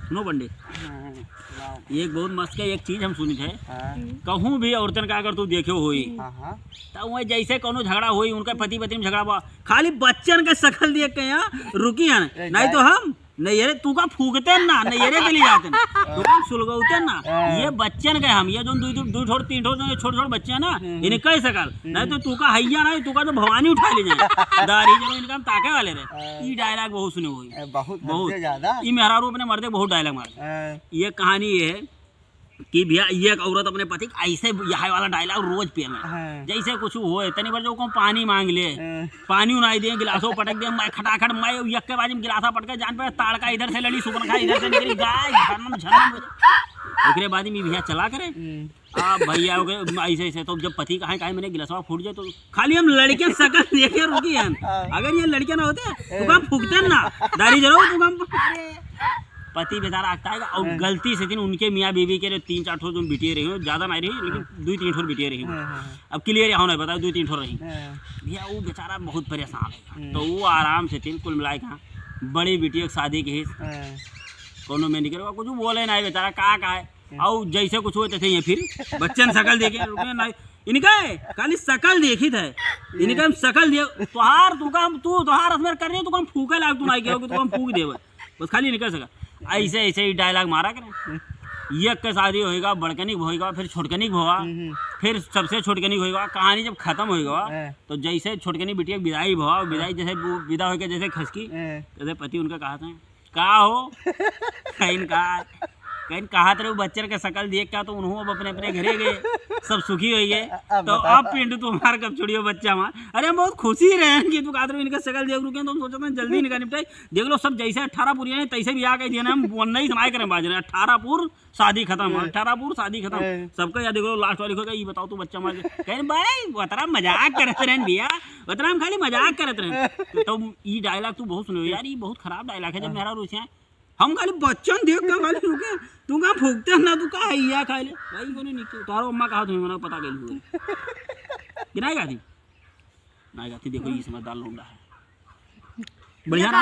सुनो पंडित, एक बहुत मस्त के एक चीज हम सुनी थे। कहूँ भी औरतन का अगर तू देखो होई तो वह जैसे कोनो झगड़ा होई, उनका पति पत्नी में झगड़ा हुआ, खाली बच्चन के शकल देख के यहाँ रुकी है, नहीं तो हम नहीं तू का फूकते ना, नहीं चली जाते तू का सुलगौते ना। ये बच्चन के हम ये जो दो ठोड़ तीन ठोड़ छोटे छोटे बच्चे हैं ना, इन्हें कह सकल, नहीं तो तू का हैया नहीं, तू का तो भवानी उठा ले जाए दाढ़ी जब इनका ताके वाले रहे। ये डायलॉग बहुत सुने हुई, बहुत ज्यादा। ये मेहरारू अपने मर्दे बहुत डायलॉग मार। ये कहानी ये है कि भैया ये एक औरत अपने पति ऐसे यहाँ वाला डायलॉग रोज पे में, जैसे कुछ हो इतनी बार जो को पानी मांग ले, पानी उनाई दे, गिलासों पटक दे, मैं खटाखट मैं यक्के बाजी में गिलासा पटके जान पे ताड़का इधर से लड़ी, सुपन खा इधर से निकली, गाय झरनम झरनम। ओकरे बाद में भैया चला करे भैया ऐसे ऐसे। तो जब पति कहा कहा मैंने गिलासा फूट जाए तो खाली हम लड़के सकल देखे रुकी हैं। अगर ये लड़के ना होते तो काम फूकते ना दारी जरूर तू काम। पति बेचारा आगता है और गलती से दिन उनके मियाँ बीवी के 3-4 ठोर जो बिटिया रही हो, ज़्यादा नहीं रही लेकिन 2-3 ठोर बिटिया रही हो। अब क्लियर यहाँ नहीं पता 2-3 ठोर रही भैया। वो बेचारा बहुत परेशान है, तो वो आराम से तीन कुल मिलाए कहाँ बड़ी बिटिया शादी के कोनो में निकल कुछ बोले ना बेचारा कहा है। और जैसे कुछ हुए थे ये फिर बच्चन शकल देखे रुके नहीं, इनका खाली शकल देखी थे, इनका शकल दे तुहार तू तुहार असमेर कर रही तो हम फूके लाग तू नहीं कहोगे तो हम फूक दे बस खाली निकल सका। ऐसे ऐसे ही डायलॉग मारा करें। एक के शादी होएगा, बड़कनिक होएगा, फिर छोटकनिक होगा, फिर सबसे छोटकनिक होएगा। कहानी जब खत्म होएगा तो जैसे छोटकनी बिटिया विदाई हुआ, विदाई जैसे विदा होकर जैसे खसकी जैसे पति उनका कहा था का हो कहीं कहा थे बच्चे के शकल देख क्या, तो उन्होंने अब अपने अपने घरे गए, सब सुखी हुई है। तो अब पिंड तुम्हारा कब छोड़ियो बच्चा मार। अरे हम बहुत खुशी रहे कि तू कहा इनका शकल देख रुके, तो हम सोचते हैं जल्दी इनका निपटाई। देख लो सब जैसे 18 पूरी है तैसे भी आ गई थी ना, हम नहीं समाये करें बाज रहे 18 पूर शादी खत्म, 18 पूर शादी खत्म सबका। या देख लो लास्ट वाली को ये बताओ तू बच्चा मार कहीं भाई उतना मजाक करते रहे भैया, उतना हम खाली मजाक करते रहे। तो ये डायलॉग तू बहुत सुनो यार, ये बहुत खराब डायलॉग है। जब मेरा रुचियाँ हम खाली बच्चन देख के खाली रुके, तू कहाँ फूकते ना, तू कहा हैया खा ले भाई को नहीं। तारो अम्मा कहा तुम्हें मना पता गई नहीं गाती नहीं गाती। देखो ये समझदार लोग है, बढ़िया ना।